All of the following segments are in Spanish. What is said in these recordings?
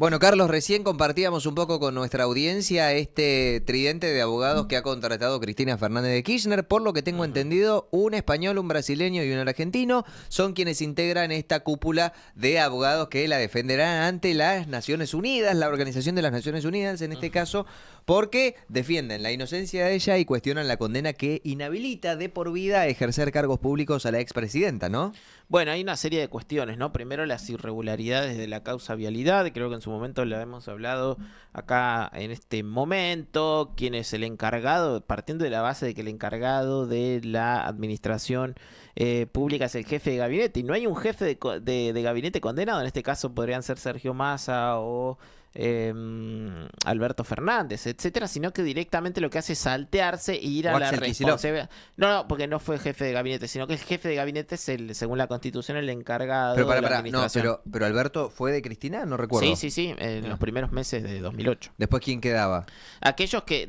Bueno, Carlos, recién compartíamos un poco con nuestra audiencia este tridente de abogados que ha contratado Cristina Fernández de Kirchner. Por lo que tengo Ujú. entendido, un español, un brasileño y un argentino son quienes integran esta cúpula de abogados que la defenderán ante las Naciones Unidas, la Organización de las Naciones Unidas en este caso, porque defienden la inocencia de ella y cuestionan la condena que inhabilita de por vida a ejercer cargos públicos a la expresidenta, ¿no? Bueno, hay una serie de cuestiones, ¿no? Primero, las irregularidades de la causa vialidad, creo que en su momento la hemos hablado acá en este momento, quién es el encargado, partiendo de la base de que el encargado de la administración pública es el jefe de gabinete, y no hay un jefe de gabinete condenado, en este caso podrían ser Sergio Massa o eh, Alberto Fernández, etcétera, sino que directamente lo que hace es saltearse e ir O a la Axel Kicillof. responsabilidad. No, porque no fue jefe de gabinete, sino que el jefe de gabinete es según la Constitución, el encargado Pero de la no, administración. pero Alberto fue de Cristina, no Sí, recuerdo. sí, sí, en Ah. los primeros meses de 2008. Después, ¿quién quedaba? Aquellos que,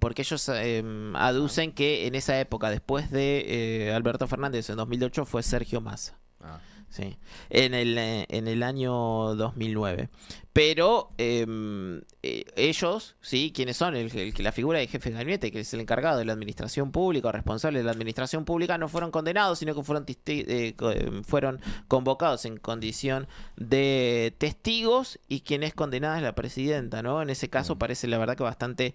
porque ellos aducen que en esa época, después de Alberto Fernández en 2008, fue Sergio Massa. Ah. Sí, en el año 2009. Pero ellos, ¿sí? ¿Quiénes son? La figura de jefe de gabinete, que es el encargado de la administración pública o responsable de la administración pública, no fueron condenados, sino que fueron convocados en condición de testigos, y quien es condenada es la presidenta, ¿no? En ese caso parece, la verdad, que bastante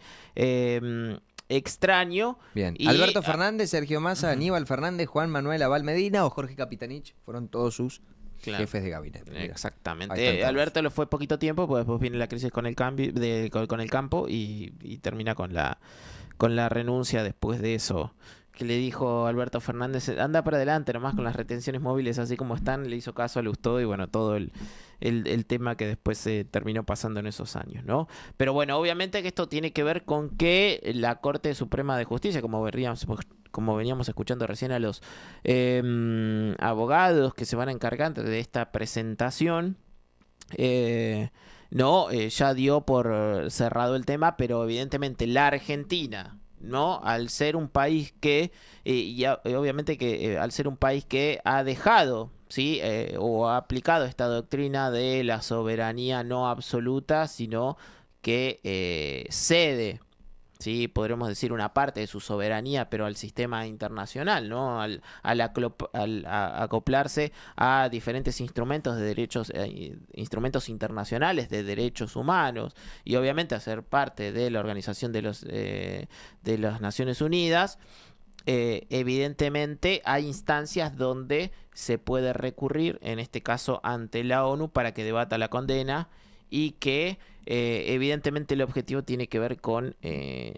extraño. Bien. Y Alberto Fernández, Sergio Massa, ujú, Aníbal Fernández, Juan Manuel Abal Medina o Jorge Capitanich fueron todos sus claro. jefes de gabinete. Mira, ahí Exactamente. están todos. Alberto lo fue poquito tiempo, pues después viene la crisis con el cambio con el campo y termina con la renuncia después de eso. Que le dijo Alberto Fernández, anda para adelante nomás con las retenciones móviles así como están, le hizo caso, le gustó, y bueno, todo el tema que después se terminó pasando en esos años, ¿no? Pero bueno, obviamente que esto tiene que ver con que la Corte Suprema de Justicia, como veníamos escuchando recién a los abogados que se van a encargar de esta presentación, ya dio por cerrado el tema, pero evidentemente la Argentina, ¿no? Al ser un país que, obviamente que al ser un país que ha dejado, ¿sí? O ha aplicado esta doctrina de la soberanía no absoluta, sino que cede, sí, podremos decir una parte de su soberanía, pero al sistema internacional, ¿no? Al acoplarse a diferentes instrumentos de derechos, instrumentos internacionales de derechos humanos, y obviamente a ser parte de la organización de las Naciones Unidas. Evidentemente hay instancias donde se puede recurrir, en este caso ante la ONU, para que debata la condena, y que evidentemente el objetivo tiene que ver con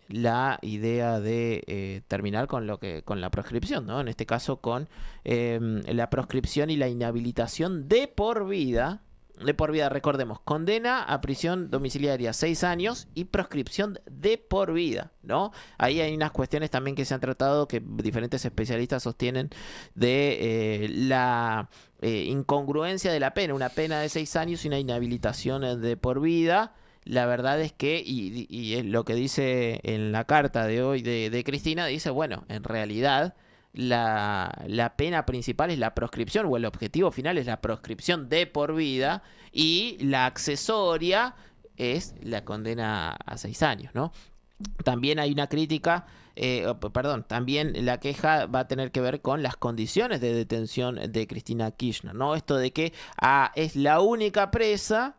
la idea de terminar con con la proscripción, ¿no? En este caso con la proscripción y la inhabilitación de por vida. De por vida, recordemos, condena a prisión domiciliaria 6 años y proscripción de por vida, ¿no? Ahí hay unas cuestiones también que se han tratado, que diferentes especialistas sostienen, de la incongruencia de la pena, una pena de 6 años y una inhabilitación de por vida. La verdad es que, y es lo que dice en la carta de hoy de Cristina, dice, bueno, en realidad la pena principal es la proscripción, o el objetivo final es la proscripción de por vida, y la accesoria es la condena a 6 años, ¿no? También hay una crítica, también la queja va a tener que ver con las condiciones de detención de Cristina Kirchner, ¿no? Esto de que es la única presa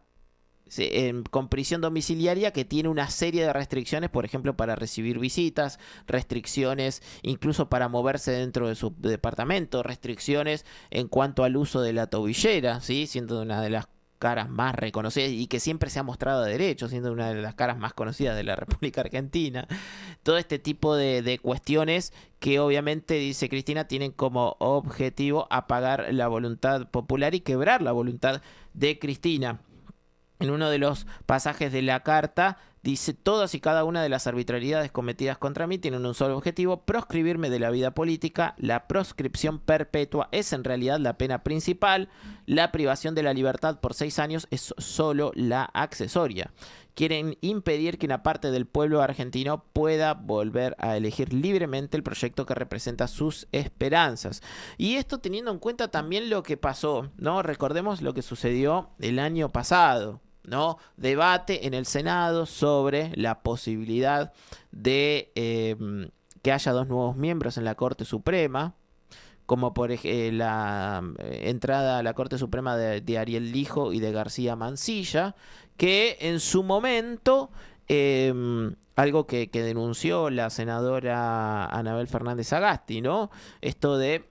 con prisión domiciliaria que tiene una serie de restricciones, por ejemplo, para recibir visitas, restricciones incluso para moverse dentro de su departamento, restricciones en cuanto al uso de la tobillera, ¿sí? Siendo una de las caras más reconocidas y que siempre se ha mostrado de derecho, siendo una de las caras más conocidas de la República Argentina. Todo este tipo de cuestiones que obviamente, dice Cristina, tienen como objetivo apagar la voluntad popular y quebrar la voluntad de Cristina. En uno de los pasajes de la carta dice: todas y cada una de las arbitrariedades cometidas contra mí tienen un solo objetivo, proscribirme de la vida política. La proscripción perpetua es en realidad la pena principal. La privación de la libertad por 6 años es solo la accesoria. Quieren impedir que una parte del pueblo argentino pueda volver a elegir libremente el proyecto que representa sus esperanzas. Y esto teniendo en cuenta también lo que pasó, ¿no? Recordemos lo que sucedió el año pasado, ¿no? Debate en el Senado sobre la posibilidad de que haya 2 nuevos miembros en la Corte Suprema, como por ejemplo la entrada a la Corte Suprema de Ariel Lijo y de García Mansilla, que en su momento, algo que denunció la senadora Anabel Fernández Sagasti, ¿no? Esto de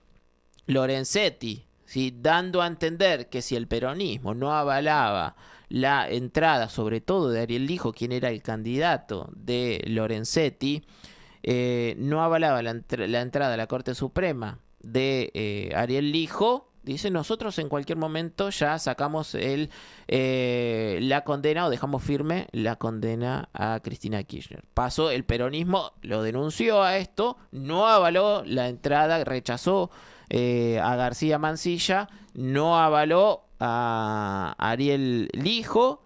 Lorenzetti, ¿sí? Dando a entender que si el peronismo no avalaba la entrada, sobre todo de Ariel Lijo, quien era el candidato de Lorenzetti, no avalaba la entrada a la Corte Suprema de Ariel Lijo, dice, nosotros en cualquier momento ya sacamos la condena o dejamos firme la condena a Cristina Kirchner. Pasó, el peronismo lo denunció a esto, no avaló la entrada, rechazó a García Mansilla, no avaló a Ariel Lijo,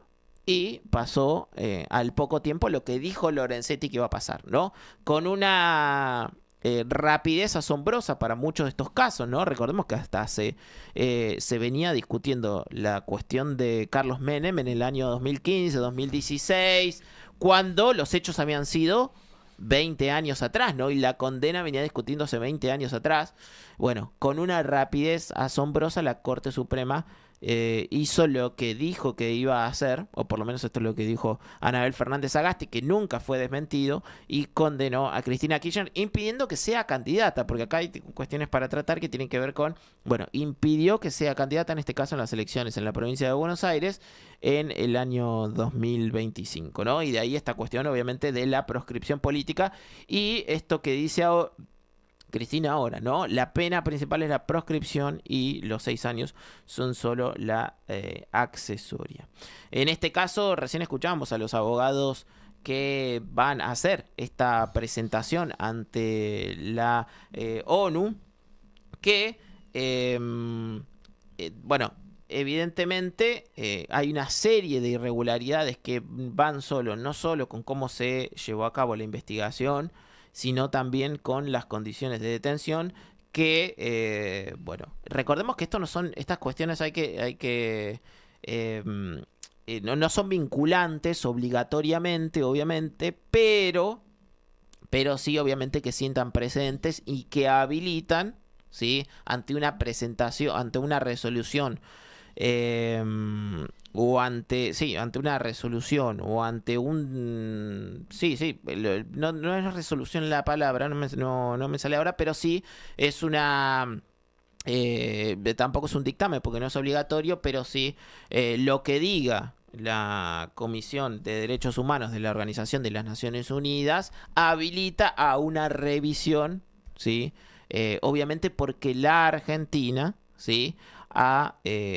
y pasó al poco tiempo lo que dijo Lorenzetti que iba a pasar, ¿no? Con una rapidez asombrosa para muchos de estos casos, ¿no? Recordemos que hasta se venía discutiendo la cuestión de Carlos Menem en el año 2015, 2016, cuando los hechos habían sido 20 años atrás, ¿no? Y la condena venía discutiéndose 20 años atrás. Bueno, con una rapidez asombrosa la Corte Suprema hizo lo que dijo que iba a hacer, o por lo menos esto es lo que dijo Anabel Fernández Sagasti, que nunca fue desmentido, y condenó a Cristina Kirchner, impidiendo que sea candidata, porque acá hay cuestiones para tratar que tienen que ver con, bueno, impidió que sea candidata, en este caso en las elecciones en la provincia de Buenos Aires, en el año 2025, ¿no? Y de ahí esta cuestión, obviamente, de la proscripción política, y esto que dice ahora Cristina ahora, ¿no? La pena principal es la proscripción y los 6 años son solo la accesoria. En este caso, recién escuchamos a los abogados que van a hacer esta presentación ante la ONU, que, bueno, evidentemente hay una serie de irregularidades que van no solo con cómo se llevó a cabo la investigación, sino también con las condiciones de detención que, bueno, recordemos que esto no son, estas cuestiones no son vinculantes obligatoriamente, obviamente, pero sí, obviamente, que sientan precedentes y que habilitan, ¿sí? Ante una presentación, ante una resolución, o ante una resolución o ante un no es resolución la palabra, no me sale ahora, pero sí es una tampoco es un dictamen porque no es obligatorio, pero sí lo que diga la Comisión de Derechos Humanos de la Organización de las Naciones Unidas habilita a una revisión, ¿sí? Obviamente porque la Argentina, ¿sí?, ha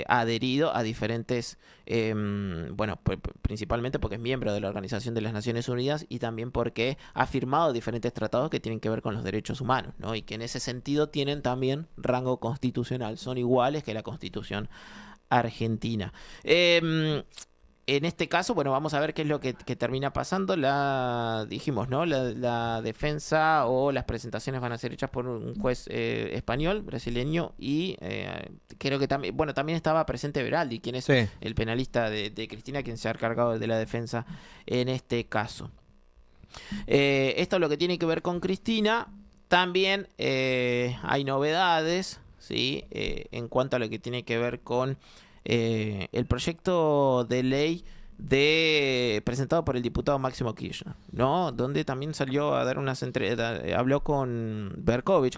adherido a diferentes, bueno, principalmente porque es miembro de la Organización de las Naciones Unidas y también porque ha firmado diferentes tratados que tienen que ver con los derechos humanos, ¿no? Y que en ese sentido tienen también rango constitucional, son iguales que la Constitución argentina. En este caso, bueno, vamos a ver qué es lo que termina pasando. Dijimos, ¿no? La defensa o las presentaciones van a ser hechas por un juez español, brasileño, y creo que también, bueno, también estaba presente Beraldi, quien es el penalista de Cristina, quien se ha encargado de la defensa en este caso. Esto es lo que tiene que ver con Cristina. También hay novedades, ¿sí? En cuanto a lo que tiene que ver con el proyecto de ley presentado por el diputado Máximo Kirchner, ¿no? Donde también salió a dar unas habló con Berkovich,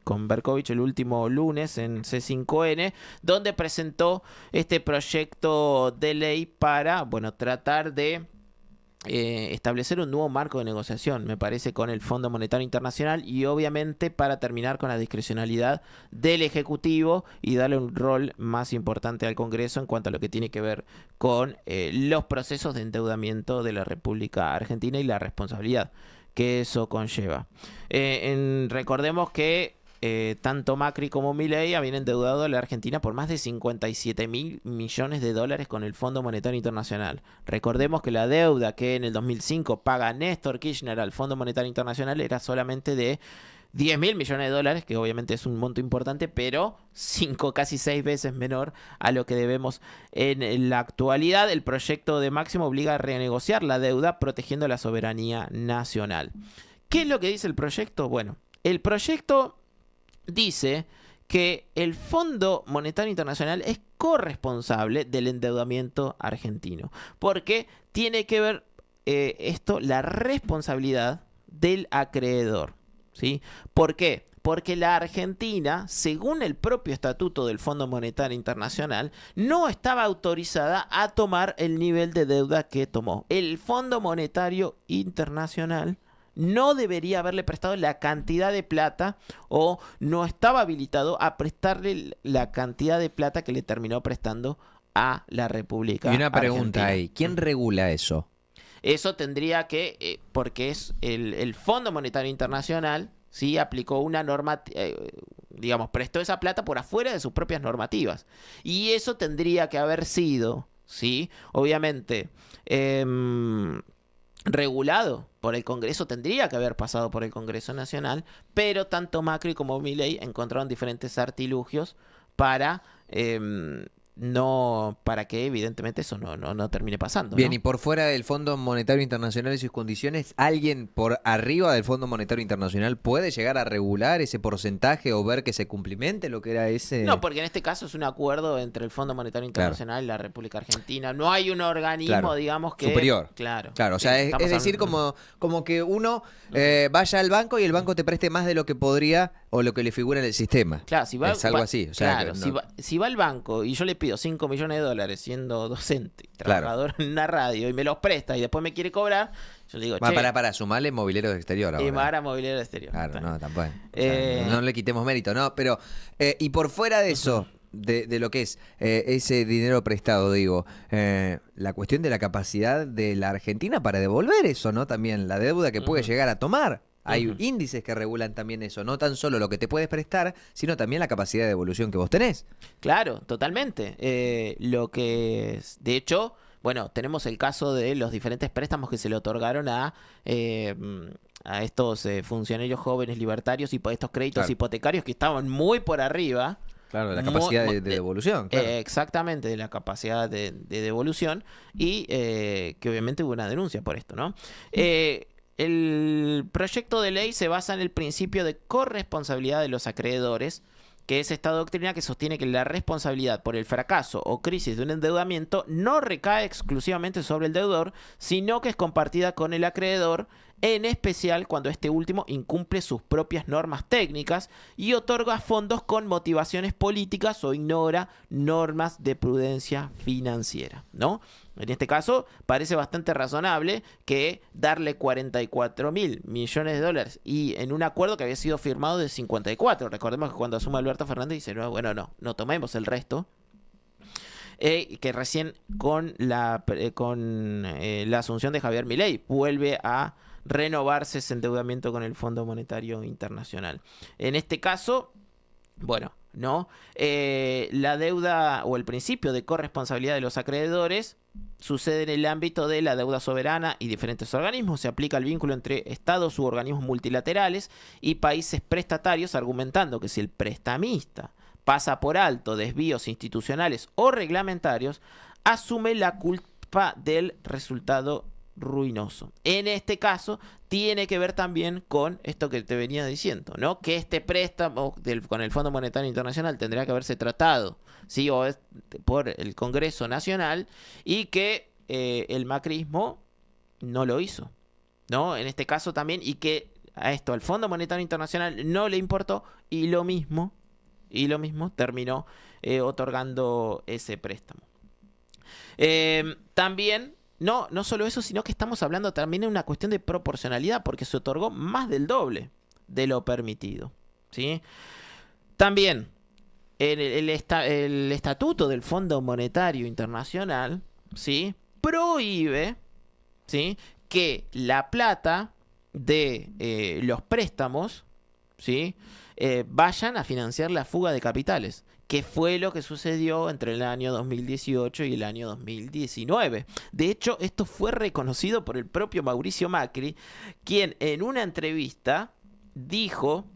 con Berkovich el último lunes en C5N, donde presentó este proyecto de ley para, bueno, tratar de establecer un nuevo marco de negociación, me parece, con el Fondo Monetario Internacional y obviamente para terminar con la discrecionalidad del Ejecutivo y darle un rol más importante al Congreso en cuanto a lo que tiene que ver con los procesos de endeudamiento de la República Argentina y la responsabilidad que eso conlleva. Recordemos que tanto Macri como Milei habían endeudado a la Argentina por más de 57.000 millones de dólares con el Fondo Monetario Internacional. Recordemos que la deuda que en el 2005 paga Néstor Kirchner al Fondo Monetario Internacional era solamente de 10.000 millones de dólares, que obviamente es un monto importante, pero 5, casi 6 veces menor a lo que debemos en la actualidad. El proyecto de Máximo obliga a renegociar la deuda protegiendo la soberanía nacional. ¿Qué es lo que dice el proyecto? Bueno, el proyecto dice que el Fondo Monetario Internacional es corresponsable del endeudamiento argentino, porque tiene que ver la responsabilidad del acreedor, ¿sí? ¿Por qué? Porque la Argentina, según el propio estatuto del Fondo Monetario Internacional, no estaba autorizada a tomar el nivel de deuda que tomó. El Fondo Monetario Internacional no debería haberle prestado la cantidad de plata, o no estaba habilitado a prestarle la cantidad de plata que le terminó prestando a la República Y una pregunta Argentina. ahí, ¿quién regula eso? Eso tendría que, porque es el Fondo Monetario Internacional, ¿sí? Aplicó una norma, digamos, prestó esa plata por afuera de sus propias normativas. Y eso tendría que haber sido, ¿sí? Obviamente, regulado por el Congreso, tendría que haber pasado por el Congreso Nacional, pero tanto Macri como Milei encontraron diferentes artilugios para para que evidentemente eso no termine pasando, Bien, ¿no? y por fuera del Fondo Monetario Internacional y sus condiciones, ¿alguien por arriba del Fondo Monetario Internacional puede llegar a regular ese porcentaje o ver que se cumplimente lo que era ese? No, porque en este caso es un acuerdo entre el Fondo Monetario Internacional y la República Argentina. No hay un organismo, digamos, que... superior. Claro. Claro, o Sí, sea, estamos es decir, hablando- como que uno vaya al banco y el banco te preste más de lo que podría o lo que le figura en el sistema. Claro, si va, Es algo así. O sea, claro, que si no- va al banco y yo le pido 5 millones de dólares siendo docente, y trabajador en una radio, y me los presta y después me quiere cobrar, yo le digo, che, para sumarle mobiliario de exterior y ahora. me hará mobiliario exterior. Claro, Está. no, tampoco. O sea, Eh, no le quitemos mérito, ¿no? Pero, y por fuera de eso, de lo que es ese dinero prestado, digo, la cuestión de la capacidad de la Argentina para devolver eso, ¿no? También la deuda que puede llegar a tomar. Hay índices que regulan también eso, no tan solo lo que te puedes prestar, sino también la capacidad de devolución que vos tenés. Claro, totalmente. Lo que es, de hecho, bueno, tenemos el caso de los diferentes préstamos que se le otorgaron a estos funcionarios jóvenes libertarios y estos créditos Claro. hipotecarios que estaban muy por arriba. Claro, la Muy- capacidad mu- de devolución. Claro. Exactamente, de la capacidad de devolución, y que obviamente hubo una denuncia por esto, ¿no? El proyecto de ley se basa en el principio de corresponsabilidad de los acreedores, que es esta doctrina que sostiene que la responsabilidad por el fracaso o crisis de un endeudamiento no recae exclusivamente sobre el deudor, sino que es compartida con el acreedor, en especial cuando este último incumple sus propias normas técnicas y otorga fondos con motivaciones políticas o ignora normas de prudencia financiera, ¿no? En este caso, parece bastante razonable que darle 44.000 millones de dólares y en un acuerdo que había sido firmado de 54. Recordemos que cuando asume Alberto Fernández dice, no, bueno, no tomemos el resto. Que recién con la asunción de Javier Milei vuelve a renovarse ese endeudamiento con el Fondo Monetario Internacional. En este caso, bueno, ¿no? La deuda o el principio de corresponsabilidad de los acreedores sucede en el ámbito de la deuda soberana y diferentes organismos. Se aplica el vínculo entre estados u organismos multilaterales y países prestatarios, argumentando que si el prestamista pasa por alto desvíos institucionales o reglamentarios, asume la culpa del resultado ruinoso. En este caso, tiene que ver también con esto que te venía diciendo, ¿no? Que este préstamo con el Fondo Monetario Internacional tendría que haberse tratado, ¿sí? Por el Congreso Nacional, y que el macrismo no lo hizo, ¿no? En este caso también, y que a esto al Fondo Monetario Internacional no le importó, y lo mismo terminó otorgando ese préstamo. También, no solo eso, sino que estamos hablando también de una cuestión de proporcionalidad, porque se otorgó más del doble de lo permitido, ¿sí? También, el estatuto del Fondo Monetario Internacional, ¿sí?, prohíbe, ¿sí?, que la plata de los préstamos, ¿sí?, vayan a financiar la fuga de capitales, que fue lo que sucedió entre el año 2018 y el año 2019. De hecho, esto fue reconocido por el propio Mauricio Macri, quien en una entrevista dijo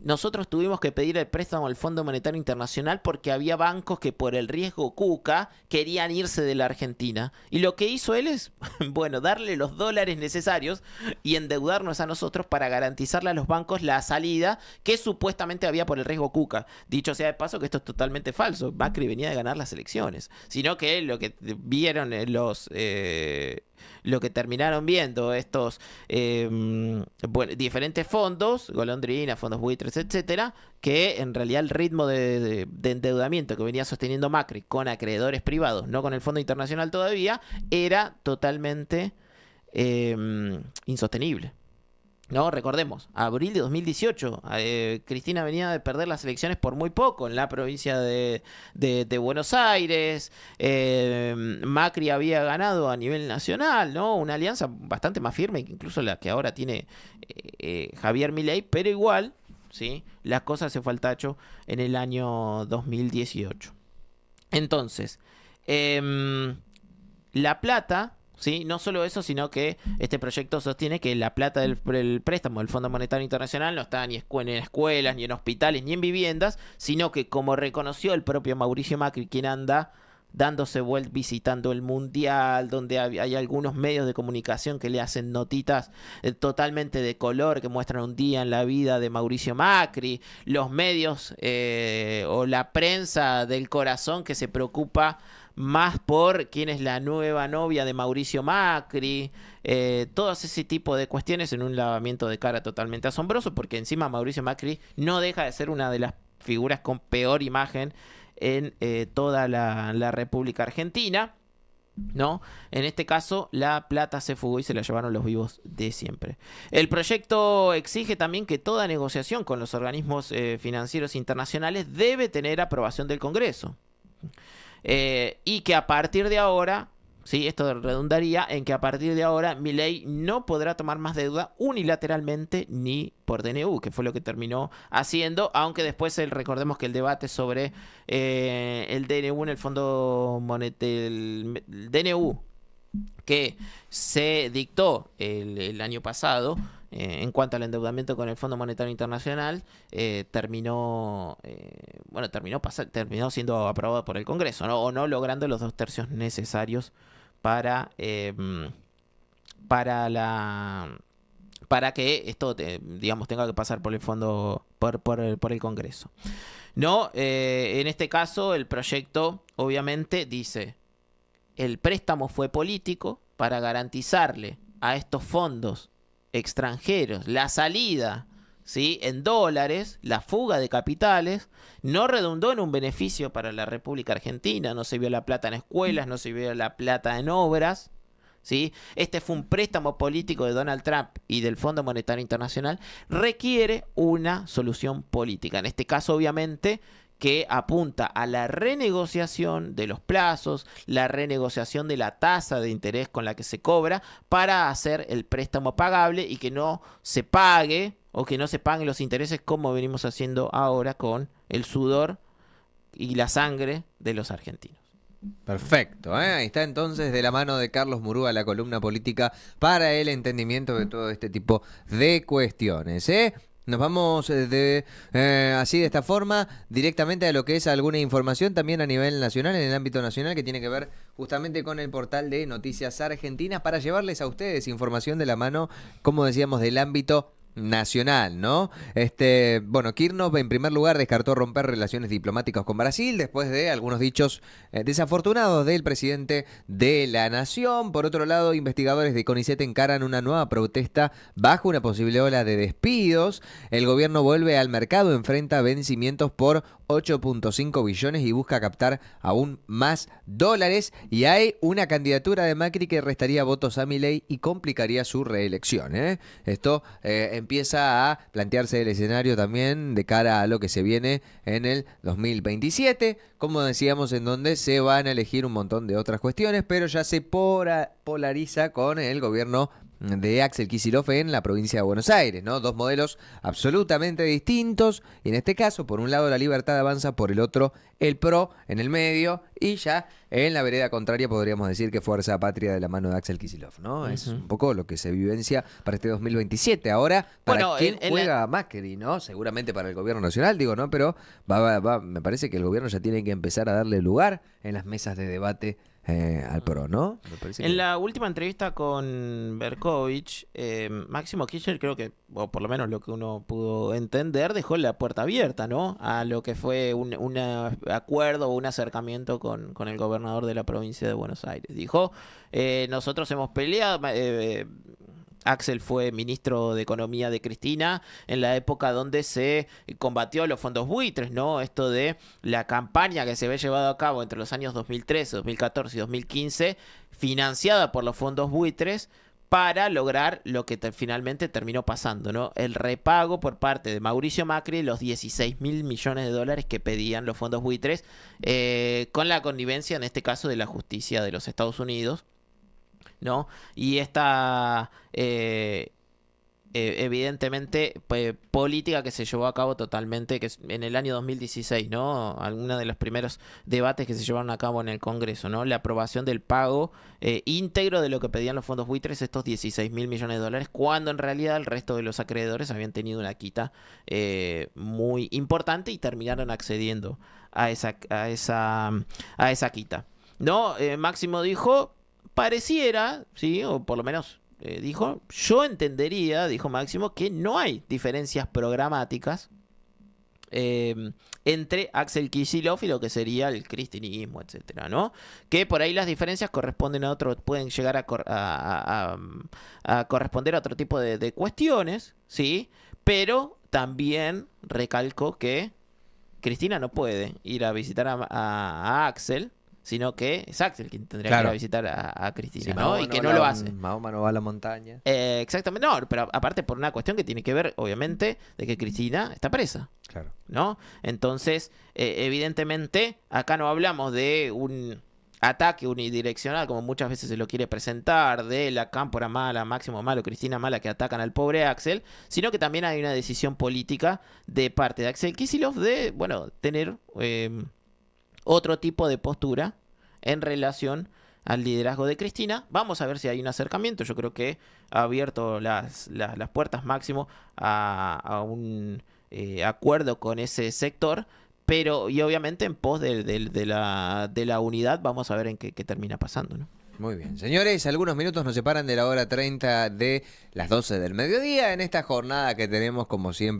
nosotros tuvimos que pedir el préstamo al Fondo Monetario Internacional porque había bancos que por el riesgo Cuca querían irse de la Argentina. Y lo que hizo él es, bueno, darle los dólares necesarios y endeudarnos a nosotros para garantizarle a los bancos la salida que supuestamente había por el riesgo Cuca. Dicho sea de paso que esto es totalmente falso. Macri venía de ganar las elecciones. Sino que lo que vieron lo que terminaron viendo estos diferentes fondos, Golondrina, fondos buitres, etcétera, que en realidad el ritmo de endeudamiento que venía sosteniendo Macri con acreedores privados, no con el Fondo Internacional todavía, era totalmente insostenible. No, recordemos, abril de 2018, Cristina venía de perder las elecciones por muy poco en la provincia de Buenos Aires, Macri había ganado a nivel nacional, ¿no? Una alianza bastante más firme que incluso la que ahora tiene Javier Milei, pero igual, ¿sí? Las cosas se fue al tacho en el año 2018. Entonces, La Plata... ¿Sí? No solo eso, sino que este proyecto sostiene que la plata del préstamo del Fondo Monetario Internacional no está ni en escuelas, ni en hospitales, ni en viviendas, sino que, como reconoció el propio Mauricio Macri, quien anda dándose vueltas visitando el Mundial, donde hay algunos medios de comunicación que le hacen notitas totalmente de color, que muestran un día en la vida de Mauricio Macri, los medios o la prensa del corazón que se preocupa más por quién es la nueva novia de Mauricio Macri, todo ese tipo de cuestiones en un lavamiento de cara totalmente asombroso, porque encima Mauricio Macri no deja de ser una de las figuras con peor imagen en toda la República Argentina, ¿no? En este caso, La Plata se fugó y se la llevaron los vivos de siempre. El proyecto exige también que toda negociación con los organismos financieros internacionales debe tener aprobación del Congreso. Y que a partir de ahora, ¿sí? Esto redundaría en que a partir de ahora Milei no podrá tomar más deuda unilateralmente ni por DNU, que fue lo que terminó haciendo, aunque después recordemos que el debate sobre el DNU en el Fondo Monetario, el DNU que se dictó el año pasado, en cuanto al endeudamiento con el Fondo Monetario Internacional, terminó siendo aprobado por el Congreso, ¿no? O no logrando los 2/3 necesarios para que esto, digamos, tenga que pasar por el fondo, por el Congreso. No, en este caso el proyecto obviamente dice: el préstamo fue político para garantizarle a estos fondos extranjeros la salida, ¿sí? En dólares, la fuga de capitales, no redundó en un beneficio para la República Argentina, no se vio la plata en escuelas, no se vio la plata en obras, ¿sí? Este fue un préstamo político de Donald Trump y del Fondo Monetario Internacional, requiere una solución política. En este caso, obviamente, que apunta a la renegociación de los plazos, la renegociación de la tasa de interés con la que se cobra para hacer el préstamo pagable y que no se pague o que no se paguen los intereses como venimos haciendo ahora con el sudor y la sangre de los argentinos. Perfecto, ahí está entonces de la mano de Carlos Murúa la columna política para el entendimiento de todo este tipo de cuestiones, Nos vamos así de esta forma directamente a lo que es alguna información también a nivel nacional, en el ámbito nacional, que tiene que ver justamente con el portal de Noticias Argentinas para llevarles a ustedes información de la mano, como decíamos, del ámbito nacional, ¿no? Bueno, Kirchner en primer lugar descartó romper relaciones diplomáticas con Brasil después de algunos dichos desafortunados del presidente de la nación. Por otro lado, investigadores de CONICET encaran una nueva protesta bajo una posible ola de despidos. El gobierno vuelve al mercado, enfrenta vencimientos por 8.5 billones y busca captar aún más dólares. Y hay una candidatura de Macri que restaría votos a Milei y complicaría su reelección, Esto empieza a plantearse el escenario también de cara a lo que se viene en el 2027, como decíamos, en donde se van a elegir un montón de otras cuestiones, pero ya se polariza con el gobierno de Axel Kicillof en la provincia de Buenos Aires, ¿no? Dos modelos absolutamente distintos, y en este caso, por un lado la Libertad avanza, por el otro el PRO en el medio, y ya en la vereda contraria podríamos decir que Fuerza Patria de la mano de Axel Kicillof, ¿no? Es un poco lo que se vivencia para este 2027. Ahora, ¿para quién juega Macri, no? Seguramente para el gobierno nacional, digo, ¿no? Pero me parece que el gobierno ya tiene que empezar a darle lugar en las mesas de debate al PRO, ¿no? Me parece en la última entrevista con Berkovich, Máximo Kirchner, creo que, o por lo menos lo que uno pudo entender, dejó la puerta abierta, ¿no? A lo que fue un acuerdo o un acercamiento con el gobernador de la provincia de Buenos Aires. Dijo, nosotros hemos peleado... Axel fue ministro de Economía de Cristina en la época donde se combatió los fondos buitres, ¿no? Esto de la campaña que se había llevado a cabo entre los años 2013, 2014 y 2015, financiada por los fondos buitres, para lograr lo que finalmente terminó pasando, ¿no? El repago por parte de Mauricio Macri de los 16.000 millones de dólares que pedían los fondos buitres, con la connivencia, en este caso, de la justicia de los Estados Unidos, ¿no? Y esta evidentemente política que se llevó a cabo totalmente, que es en el año 2016, ¿no? Algunos de los primeros debates que se llevaron a cabo en el Congreso, ¿no? La aprobación del pago íntegro de lo que pedían los fondos buitres, estos 16.000 millones de dólares, cuando en realidad el resto de los acreedores habían tenido una quita muy importante y terminaron accediendo a esa quita, ¿no? Máximo dijo, pareciera, ¿sí? O por lo menos dijo, yo entendería, dijo Máximo, que no hay diferencias programáticas entre Axel Kicillof y lo que sería el cristinismo, etcétera, ¿no? Que por ahí las diferencias corresponden a otro, pueden llegar a corresponder a otro tipo de cuestiones, ¿sí? Pero también recalco que Cristina no puede ir a visitar a Axel, sino que es Axel quien tendría que ir a visitar a Cristina, sí, ¿no? Y que no lo hace. Mahoma no va a la montaña. Exactamente, no, pero aparte por una cuestión que tiene que ver, obviamente, de que Cristina está presa. Claro. ¿No? Entonces, evidentemente, acá no hablamos de un ataque unidireccional, como muchas veces se lo quiere presentar, de la Cámpora mala, Máximo malo, Cristina mala, que atacan al pobre Axel, sino que también hay una decisión política de parte de Axel Kicillof de, bueno, tener otro tipo de postura en relación al liderazgo de Cristina. Vamos a ver si hay un acercamiento. Yo creo que ha abierto las puertas Máximo a un acuerdo con ese sector, pero y obviamente en pos de la unidad. Vamos a ver en qué termina pasando, ¿no? Muy bien, señores, algunos minutos nos separan de la hora 30 de las 12 del mediodía en esta jornada que tenemos, como siempre.